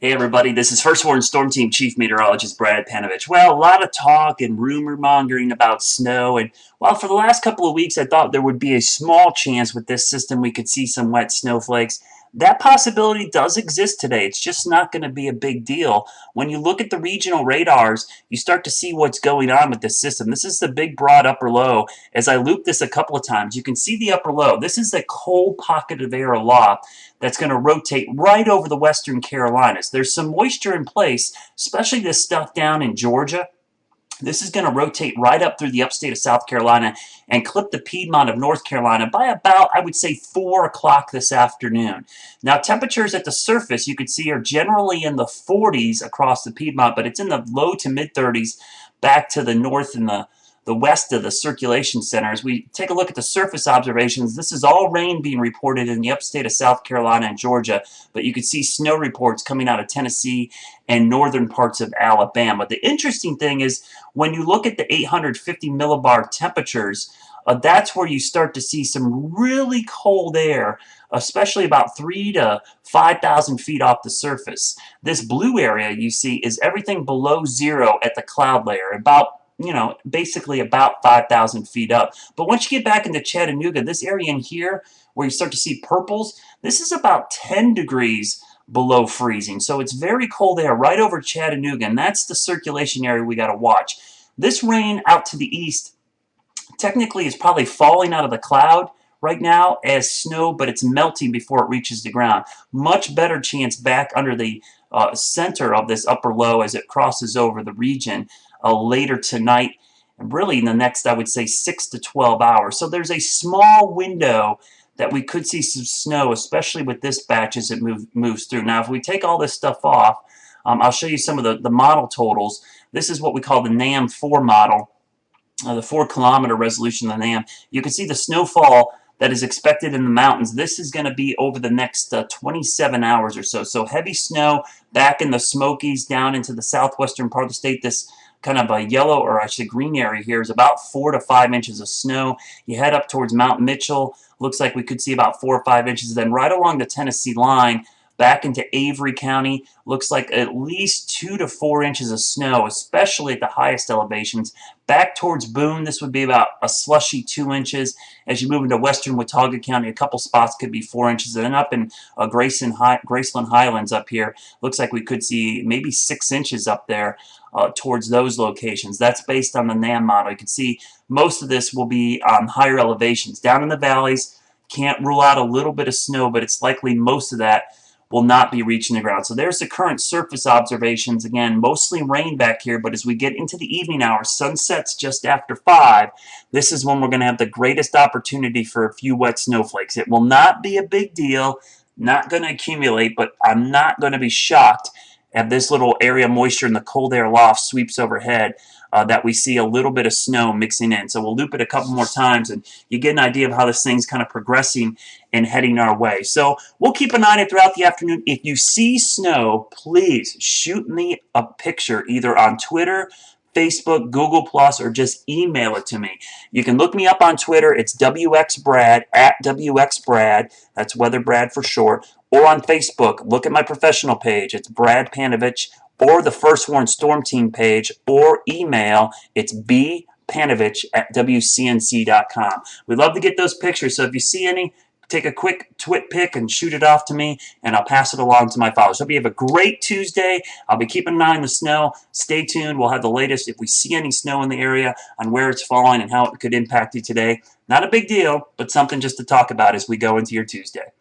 Hey everybody, this is First Warn Storm Team Chief Meteorologist Brad Panovich. Well, a lot of talk and rumor mongering about snow, and while for the last couple of weeks I thought there would be a small chance with this system we could see some wet snowflakes, that possibility does exist today. It's just not going to be a big deal. When you look at the regional radars, you start to see what's going on with this system. This is the big broad upper low. As I loop this a couple of times, you can see the upper low. This is the cold pocket of air aloft that's going to rotate right over the western Carolinas. There's some moisture in place, especially this stuff down in Georgia. This is going to rotate right up through the upstate of South Carolina and clip the Piedmont of North Carolina by about, I would say, 4 o'clock this afternoon. Now, temperatures at the surface, you can see, are generally in the 40s across the Piedmont, but it's in the low to mid-30s back to the north and the west of the circulation center. As we take a look at the surface observations, this is all rain being reported in the upstate of South Carolina and Georgia, but you can see snow reports coming out of Tennessee and northern parts of Alabama. The interesting thing is when you look at the 850 millibar temperatures, that's where you start to see some really cold air, especially about 3,000 to 5,000 feet off the surface. This blue area you see is everything below zero at the cloud layer, basically about 5,000 feet up. But once you get back into Chattanooga, this area in here where you start to see purples, this is about 10 degrees below freezing. So it's very cold air right over Chattanooga, and that's the circulation area we got to watch. This rain out to the east technically is probably falling out of the cloud right now as snow, but it's melting before it reaches the ground. Much better chance back under the center of this upper low as it crosses over the region later tonight, and really in the next, I would say, 6 to 12 hours. So there's a small window that we could see some snow, especially with this batch as it moves through. Now, if we take all this stuff off, I'll show you some of the model totals. This is what we call the NAM4 model, the 4-kilometer resolution of the NAM. You can see the snowfall that is expected in the mountains. This is going to be over the next 27 hours or so. So heavy snow back in the Smokies down into the southwestern part of the state. This kind of a yellow, or I should say green area here is about 4 to 5 inches of snow. You head up towards Mount Mitchell, looks like we could see about 4 or 5 inches. Then right along the Tennessee line, back into Avery County, looks like at least 2 to 4 inches of snow, especially at the highest elevations. Back towards Boone, this would be about a slushy 2 inches. As you move into western Watauga County, a couple spots could be 4 inches. And then up in Graceland Highlands up here, looks like we could see maybe 6 inches up there towards those locations. That's based on the NAM model. You can see most of this will be on higher elevations. Down in the valleys, can't rule out a little bit of snow, but it's likely most of that will not be reaching the ground. So there's the current surface observations. Again, mostly rain back here, but as we get into the evening hours, sun sets just after 5, this is when we're going to have the greatest opportunity for a few wet snowflakes. It will not be a big deal, not going to accumulate, but I'm not going to be shocked at this little area of moisture in the cold air loft sweeps overhead that we see a little bit of snow mixing in. So we'll loop it a couple more times and you get an idea of how this thing's kind of progressing and heading our way. So we'll keep an eye on it throughout the afternoon. If you see snow, please shoot me a picture either on Twitter, Facebook, Google+, or just email it to me. You can look me up on Twitter. It's WXBrad, at WXBrad. That's Weather Brad for short. Or on Facebook, look at my professional page. It's Brad Panovich, or the First Warn Storm Team page, or email. It's bpanovich@wcnc.com. We'd love to get those pictures, so if you see any, take a quick twit pic and shoot it off to me, and I'll pass it along to my followers. Hope you have a great Tuesday. I'll be keeping an eye on the snow. Stay tuned. We'll have the latest if we see any snow in the area on where it's falling and how it could impact you today. Not a big deal, but something just to talk about as we go into your Tuesday.